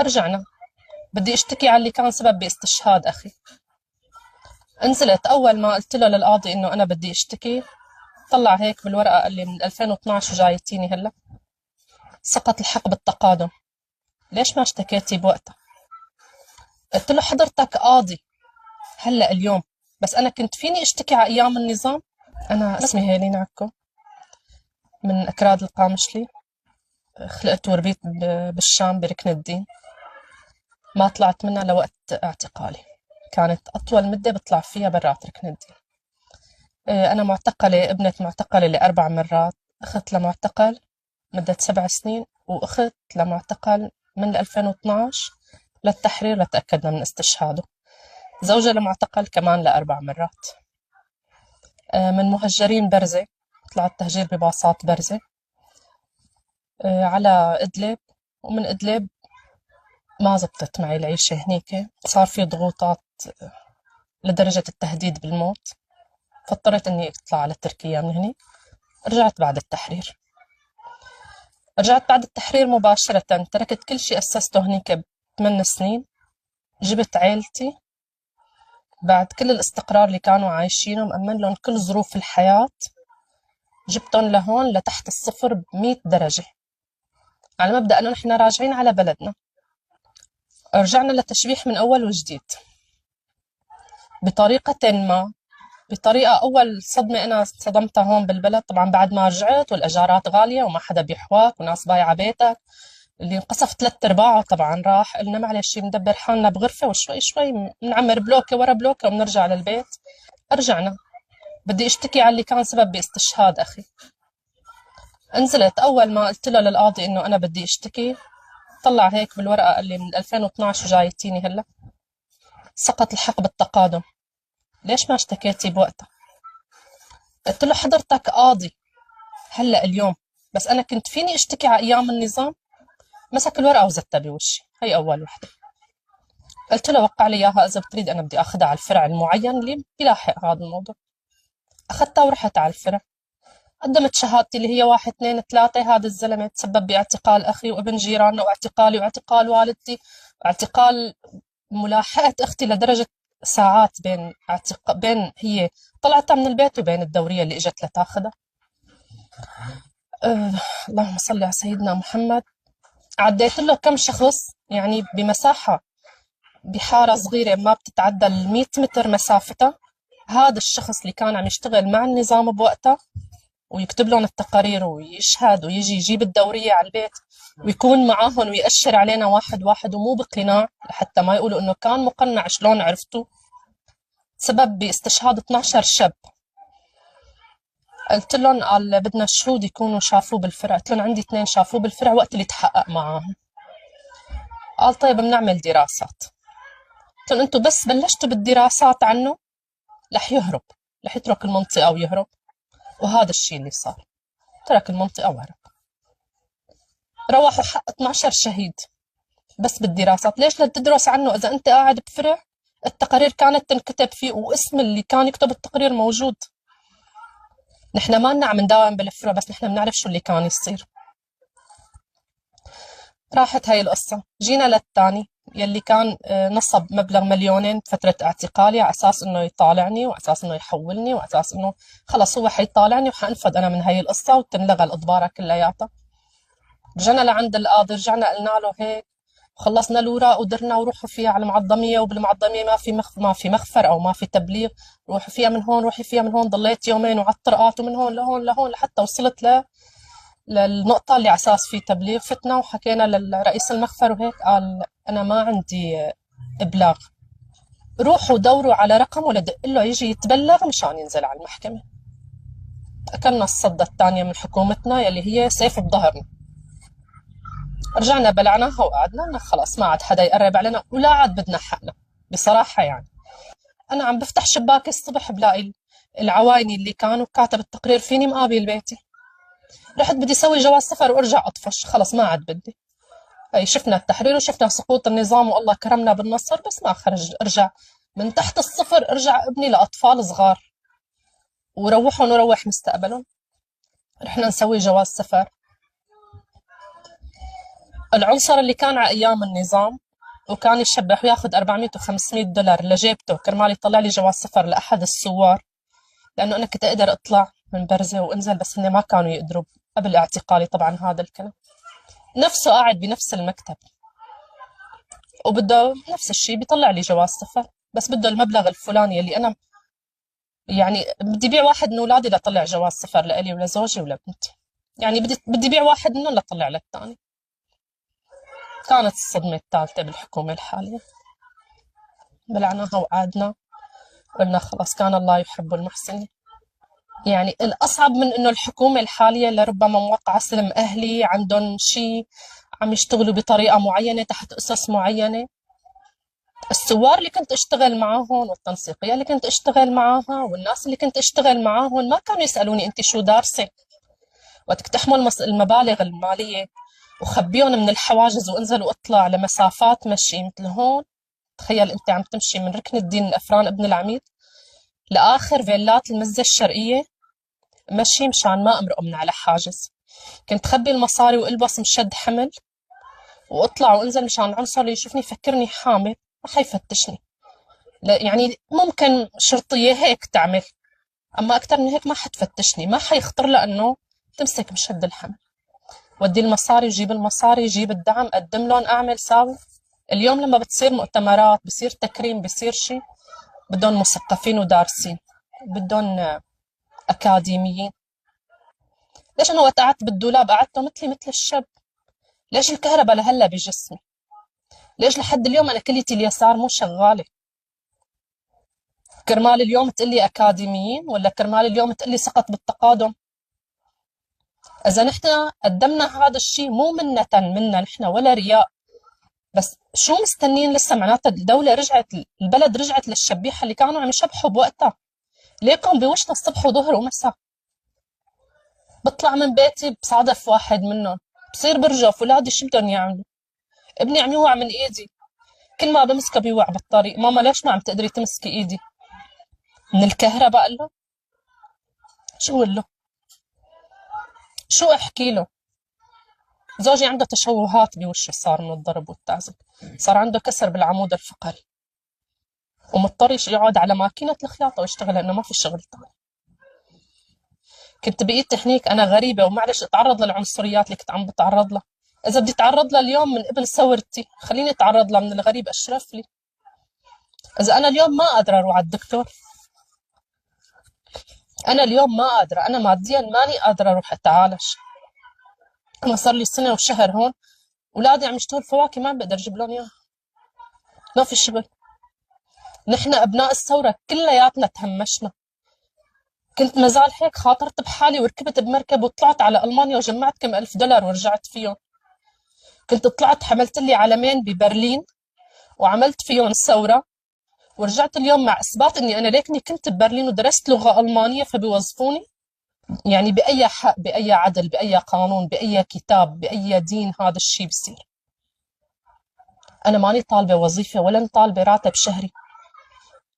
رجعنا. بدي اشتكي على اللي كان سبب باستشهاد أخي. نزلت أول ما قلت له للقاضي إنه أنا بدي اشتكي، طلع هيك بالورقة قال لي من 2012 وجايتيني هلا، سقط الحق بالتقادم، ليش ما اشتكيتي بوقتها؟ قلت له حضرتك قاضي هلا اليوم، بس أنا كنت فيني اشتكي على أيام النظام. أنا اسمي هيلين عكو من أكراد القامشلي، خلقت وربيت بالشام بركن الدين، ما طلعت منها لوقت اعتقالي، كانت أطول مدة بطلع فيها برات ركن الدين. أنا معتقلة، ابنة معتقلة ل4 مرات، أخت لمعتقل مدة 7 سنين، وأخت لمعتقل من 2012 للتحرير لتأكدنا من استشهاده. زوجة لمعتقل كمان ل4 مرات. من مهجرين برزة، طلعت تهجير بباصات برزة على إدلب، ومن إدلب ما زبطت معي العيشة هنيك، صار في ضغوطات لدرجة التهديد بالموت، فاضطريت إني أطلع على تركيا من هنيك. رجعت بعد التحرير. مباشرة، تركت كل شيء أسسته هنيك ب8 سنين، جبت عيلتي بعد كل الاستقرار اللي كانوا عايشينه، مأمن لهم كل ظروف الحياة، جبتهم لهون لتحت الصفر ب100 درجة، على مبدأ أنه نحن راجعين على بلدنا. رجعنا للتشبيح من أول وجديد بطريقة ما، بطريقة أول صدمة أنا صدمتها هون بالبلد، طبعا بعد ما رجعت والإيجارات غالية وما حدا بيحواك وناس بايعة بيتك، اللي انقصف 3/4 طبعا راح. قلنا معلش ندبر حالنا بغرفة وشوي شوي بنعمر بلوكة ورا بلوكة وبنرجع للبيت. رجعنا. بدي اشتكي على اللي كان سبب باستشهاد أخي. نزلت أول ما قلت له للقاضي إنه أنا بدي اشتكي، طلع هيك بالورقة قال لي من 2012 وجايتيني هلا، سقط الحق بالتقادم، ليش ما اشتكيتي بوقتها؟ قلت له حضرتك قاضي هلا اليوم، بس أنا كنت فيني اشتكي على أيام النظام. مسك الورقة وزتها بوشي، هي أول وحدة. قلت له وقع لي إياها إذا بتريد، أنا بدي أخذها على الفرع المعين اللي بيلاحق هذا الموضوع. أخذتها ورحت على الفرع، قدمت شهادتي اللي هي 1 2 3. هذا الزلمة تسبب باعتقال أخي وابن جيراننا، واعتقالي واعتقال والدتي، واعتقال ملاحقة أختي لدرجة ساعات بين هي طلعتها من البيت وبين الدورية اللي إجت لتاخذها. اللهم صل على سيدنا محمد. عديت له كم شخص يعني بمساحة، بحارة صغيرة ما بتتعدى 100 متر مسافتها. هذا الشخص اللي كان عم يشتغل مع النظام بوقتها ويكتب لهم التقارير ويشهد ويجي يجيب الدورية على البيت ويكون معاهم ويأشر علينا واحد واحد ومو بقناع، لحتى ما يقولوا إنه كان مقنع. شلون عرفتوا؟ سبب باستشهاد 12 شاب. قلت لهم قال بدنا شهود يكونوا شافوه بالفرع. قلت لهم عندي 2 شافوه بالفرع وقت اللي تحقق معاهم. قال طيب بنعمل دراسات. قلت لهم انتوا بس بلشتوا بالدراسات عنه رح يهرب، رح يترك المنطقة ويهرب. وهذا الشيء اللي صار، ترك المنطقة وهرب. روحوا حق 12 شهيد بس بالدراسات. ليش بدك تدرس عنه إذا أنت قاعد بفرع التقارير كانت تنكتب فيه واسم اللي كان يكتب التقرير موجود؟ نحن ما لنا عم نداوم بالفرع، بس نحن بنعرف شو اللي كان يصير. راحت هاي القصة. جينا للثاني يلي كان نصب مبلغ 2,000,000 بفترة اعتقالي على أساس إنه يطالعني وعلى أساس إنه يحولني وعلى أساس إنه خلص هو حيطالعني وحأنفذ أنا من هاي القصة وتنلغى الإضبارة كلياتها. رجعنا لعند القاضي، رجعنا قلنا له هيك، خلصنا الوراق ودرنا وروحوا فيها على المعظمية، وبالمعظمية ما في مخفر أو ما في تبليغ، روحوا فيها من هون روحي فيها من هون. ضليت يومين وعلى الطرقات ومن هون لهون لهون لحتى وصلت للنقطة اللي على أساس في تبليغ. فتنا وحكينا للرئيس المخفر وهيك، قال أنا ما عندي إبلاغ، روحوا دوروا على رقم ولدق له يجي يتبلغ مشان ينزل على المحكمة. أكلنا الصدة الثانية من حكومتنا يلي هي سيف بظهرنا. رجعنا بلعناها وقعدنا قلنا خلاص ما عاد حدا يقرب علينا ولا عاد بدنا حقنا. بصراحة يعني أنا عم بفتح شباكي الصبح بلاقي العوايني اللي كانوا كاتب التقرير فيني مقابل بيتي. رحت بدي اسوي جواز سفر وارجع اطفش، خلص ما عاد بدي. هي شفنا التحرير وشفنا سقوط النظام والله كرمنا بالنصر، بس ما خرج. ارجع من تحت الصفر، ارجع ابني لاطفال صغار وروحهم وروح مستقبلهم. رحنا نسوي جواز سفر. العنصر اللي كان على أيام النظام وكان يشبح وياخذ 400 و500 دولار لجيبته كرمال يطلع لي جواز سفر لأحد الثوار، لأنه أنا كنت أقدر أطلع من برزة وأنزل، بس هن ما كانوا يقدروا قبل اعتقالي طبعا. هذا الكلام نفسه قاعد بنفس المكتب وبده نفس الشيء بيطلع لي جواز سفر، بس بده المبلغ الفلاني اللي أنا يعني بدي بيع واحد من أولادي لأطلع جواز سفر لإلي ولزوجي ولبنتي، يعني بدي بيع واحد منهم لأطلع للثاني. كانت الصدمة الثالثة بالحكومة الحالية، بلعناها وعادنا، قلنا خلاص كان الله يحب المحسنين. يعني الأصعب من إنه الحكومة الحالية لربما موقعة سلم أهلي، عندهم شيء عم يشتغلوا بطريقة معينة تحت أسس معينة. الثوار اللي كنت أشتغل معاهم والتنسيقية اللي كنت أشتغل معاها والناس اللي كنت أشتغل معاهم ما كانوا يسألوني أنت شو دارسة، وتقتحموا المبالغ المالية وخبيهم من الحواجز وانزل واطلع لمسافات مشي مثل هون. تخيل أنت عم تمشي من ركن الدين الأفران ابن العميد لآخر فيلات المزة الشرقية مشي مشان ما أمرق من على حاجز. كنت خبي المصاري والبس مشد حمل واطلع وانزل مشان العنصر اللي يشوفني يفكرني حامل ما حيفتشني. يعني ممكن شرطية هيك تعمل، أما أكتر من هيك ما حتفتشني، ما حيخطر له إنه تمسك مشد الحمل. ودي المصاري وجيب المصاري، جيب الدعم، قدم لهم، أعمل ساوي. اليوم لما بتصير مؤتمرات، بصير تكريم، بصير شيء، بدهم مثقفين ودارسين، بدهم أكاديميين. ليش أنا وقت قعدت بالدولاب قعدته مثلي مثل الشاب؟ ليش الكهرباء لهلا بجسمي؟ ليش لحد اليوم أنا كليتي اليسار مو شغالة؟ كرمال اليوم تقلي أكاديميين ولا كرمال اليوم تقلي سقط بالتقادم؟ إذا نحن قدمنا هذا الشيء مو منة منا نحن ولا رياء، بس شو مستنين لسه؟ معناتها الدولة رجعت، البلد رجعت للشبيحة اللي كانوا عم يشبحوا بوقتها. ليكم بوشنا الصبح وظهر ومساء. بطلع من بيتي بصادف واحد منهم بصير برجف، ولادي شو بدهم يعملوا؟ ابني عم يوعى من ايدي، كل ما بمسكه بيوعى بالطريق. ماما ليش ما عم تقدري تمسكي ايدي؟ من الكهرباء. قال له شو اقول له؟ شو احكي له؟ زوجي عنده تشوهات بوشه، صار من الضرب والتعذيب، صار عنده كسر بالعمود الفقري ومضطر يقعد على ماكينة الخياطة ويشتغل لأنه ما في شغل تاني. كنت بإيد تحنيك أنا غريبة ومعلش أتعرض للعنصريات اللي كنت عم بتعرض لها. إذا بدي أتعرض لها اليوم من ابن ثورتي خليني أتعرض لها من الغريب أشرف لي. إذا أنا اليوم ما قادرة أروح على الدكتور، أنا اليوم ما قادرة، أنا ماديا ماني قادرة أروح أتعالج. أنا صار لي سنة وشهر هون، أولادي عم يشتغل فواكه ما عم بقدر أجيب لهم إياها، ما في شغل. نحن أبناء الثورة كلياتنا تهمشنا. كنت مازال هيك خاطرت بحالي وركبت بمركب وطلعت على ألمانيا وجمعت كم ألف دولار ورجعت فيهم. كنت طلعت حملت لي علمين ببرلين وعملت فيهم ثورة، ورجعت اليوم مع إثبات إني أنا ليكني كنت ببرلين ودرست لغة ألمانية فبيوظفوني. يعني بأي حق، بأي عدل، بأي قانون، بأي كتاب، بأي دين هذا الشيء بصير؟ أنا ماني طالبة وظيفة ولا طالبة راتب شهري.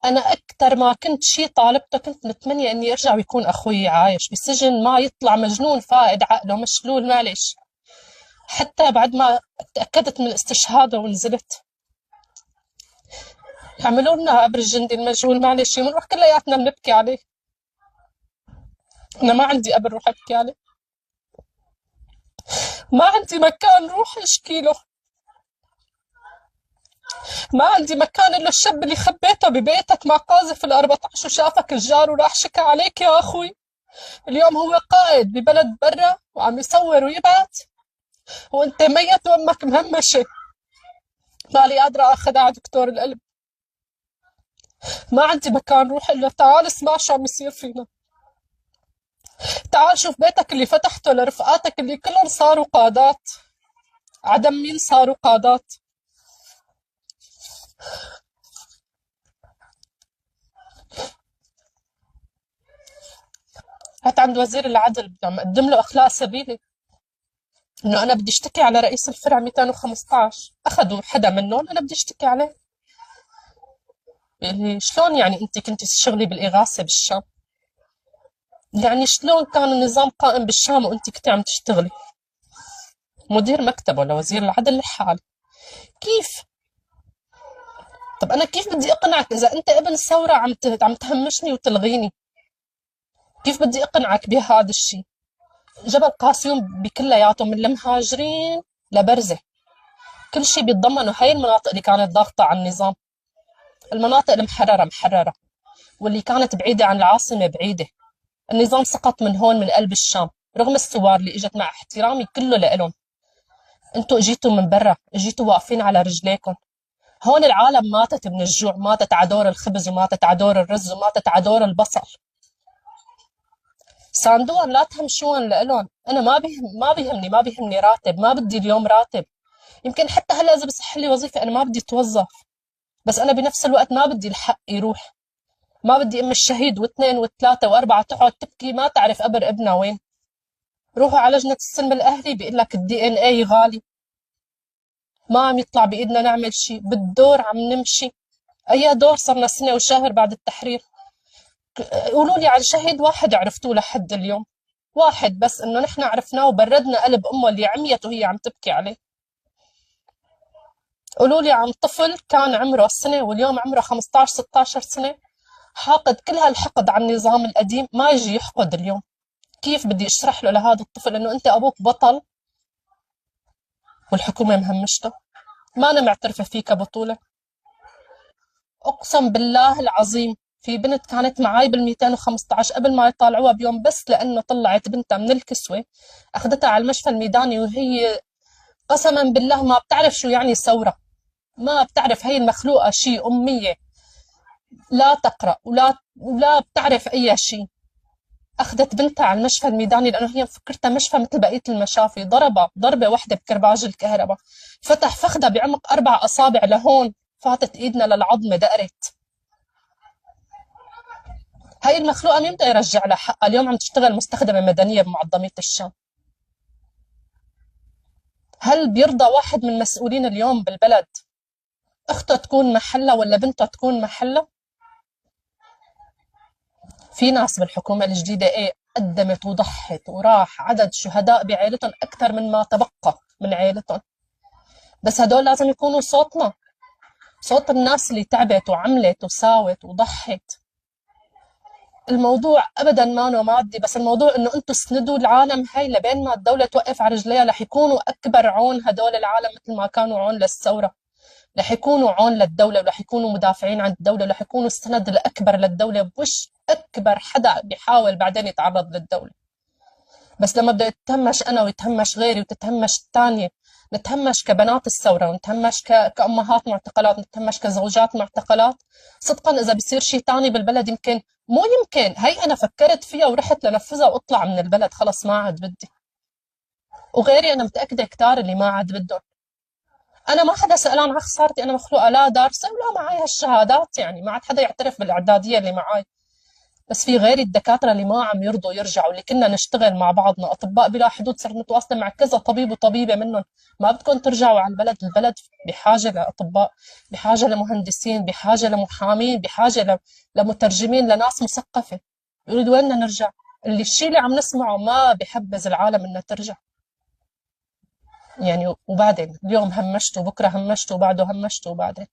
أنا أكثر ما كنت شيء طالبته كنت متمنية إني أرجع ويكون أخوي عايش بسجن، ما يطلع مجنون فائد عقله مشلول. معلش، حتى بعد ما تأكدت من استشهاده ونزلت عملوا لنا قبر الجندي المجهول، معلش بنروح كلياتنا بنبكي عليه. أنا ما عندي قبر روح أبكي عليه، ما عندي مكان روح أشكي له، ما عندي مكان إلا الشاب اللي خبيته ببيتك مع قاذف ال14 وشافك الجار وراح شكى عليك يا أخوي. اليوم هو قائد ببلد برا وعم يصور ويبعت وانت ميت وامك مهمشة. مالي قادرة اخذ على دكتور القلب، ما عندي مكان روح الا تعال اسمع شو عم يصير فينا. تعال شوف بيتك اللي فتحته لرفقاتك اللي كلهم صاروا قادات، عدم مين صاروا قادات. هات عند وزير العدل عم اقدم له اخلاء سبيلي انه انا بدي اشتكي على رئيس الفرع 215، اخذوا حدا منهم انا بدي اشتكي عليه. يعني شلون يعني انت كنتي تشتغلي بالاغاثه بالشام؟ يعني شلون كان النظام قائم بالشام وانت كنتي عم تشتغلي؟ مدير مكتب ولا وزير العدل الحالي. كيف؟ طب أنا كيف بدي أقنعك إذا أنت ابن ثورة عم تهمشني وتلغيني؟ كيف بدي أقنعك بهذا الشيء؟ جبل قاسيون بكلياته من المهاجرين لبرزة، كل شيء بيتضمنه هاي المناطق اللي كانت ضاغطة على النظام، المناطق المحررة محررة، واللي كانت بعيدة عن العاصمة بعيدة. النظام سقط من هون من قلب الشام رغم الثوار اللي اجت، مع احترامي كله لإلهم. انتوا اجيتوا من برا، اجيتوا واقفين على رجليكم. هون العالم ماتت من الجوع، ماتت على دور الخبز وماتت على دور الرز وماتت على دور البصل. صندوقهم لا تهمشون لإلهم. انا ما بيهمني راتب، ما بدي اليوم راتب. يمكن حتى هلا اذا بصح لي وظيفه انا ما بدي اتوظف، بس انا بنفس الوقت ما بدي الحق يروح. ما بدي ام الشهيد واثنين وثلاثه واربعه تقعد تبكي ما تعرف قبر ابنها وين. روحوا على لجنه السلم الاهلي بيقول لك الدي ان اي غالي، ما عم يطلع بايدنا نعمل شيء، بالدور عم نمشي. اي دور؟ صرنا سنه وشهر بعد التحرير. قولوا لي عن شهيد واحد عرفتوه لحد اليوم، واحد بس انه نحن عرفناه وبردنا قلب امه اللي عميت وهي عم تبكي عليه. قولوا لي عن طفل كان عمره سنه واليوم عمره 15 16 سنه، حاقد كل هالحقد على النظام القديم، ما يجي يحقد اليوم. كيف بدي اشرح له لهذا الطفل انه انت ابوك بطل والحكومه مهمشته؟ ما انا معترفه فيك بطوله. اقسم بالله العظيم في بنت كانت معي بال 215 قبل ما يطالعوها بيوم، بس لانه طلعت بنتها من الكسوه اخذتها على المشفى الميداني وهي قسما بالله ما بتعرف شو يعني ثوره، ما بتعرف. هي المخلوقه شيء اميه، لا تقرا ولا بتعرف اي شيء. اخذت بنتها على المشفى الميداني لانه هي مفكرتها مشفى مثل بقيه المشافي، ضربها ضربه واحده بكرباج الكهرباء، فتح فخذها بعمق 4 أصابع لهون، فاتت ايدنا للعظمه دقرت. هاي المخلوقه مين بده يرجع لها حقها؟ اليوم عم تشتغل مستخدمه مدنيه بمعظميه الشام. هل بيرضى واحد من المسؤولين اليوم بالبلد اخته تكون محلها ولا بنته تكون محلها؟ في ناس بالحكومه الجديده ايه قدمت وضحت وراح عدد شهداء بعائلتهم اكثر من ما تبقى من عائلتهم، بس هدول لازم يكونوا صوتنا، صوت الناس اللي تعبت وعملت وساوت وضحت. الموضوع ابدا ما مادي، بس الموضوع انه انتم تسندوا العالم هاي لبين ما الدوله توقف على رجليها. رح يكونوا اكبر عون هدول العالم مثل ما كانوا عون للثوره، رح يكونوا عون للدوله ورح يكونوا مدافعين عن الدوله ورح يكونوا السند الاكبر للدوله، مش اكبر حدا بيحاول بعدين يتعرض للدوله. بس لما بده يتهمش انا ويتهمش غيري وتتهمش الثانيه، نتهمش كبنات الثوره ونتهمش كامهات معتقلات، نتهمش كزوجات معتقلات، صدقا اذا بصير شيء ثاني بالبلد يمكن، مو يمكن، هي انا فكرت فيها ورحت لنفذها واطلع من البلد، خلص ما عاد بدي. وغيري انا متاكده كتار اللي ما عاد بدهم. انا ما حدا سالان عن خسارتي، انا مخلوقه لا دارسه ولا معي هالشهادات، يعني ما عاد حدا يعترف بالاعداديه اللي معي. بس في غيري الدكاترة اللي ما عم يرضوا يرجعوا، اللي كنا نشتغل مع بعضنا، أطباء بلا حدود صرت متواصلة مع كذا طبيب وطبيبة منهم، ما بدكم ترجعوا على البلد. البلد بحاجة لأطباء، بحاجة لمهندسين، بحاجة لمحامين، بحاجة لمترجمين، لناس مثقفة. يريدوا وين نرجع؟ الشيء اللي عم نسمعه ما بحبذ العالم إنها ترجع. يعني وبعدين اليوم همشتوا، بكرة همشتوا، وبعده همشتوا، وبعدين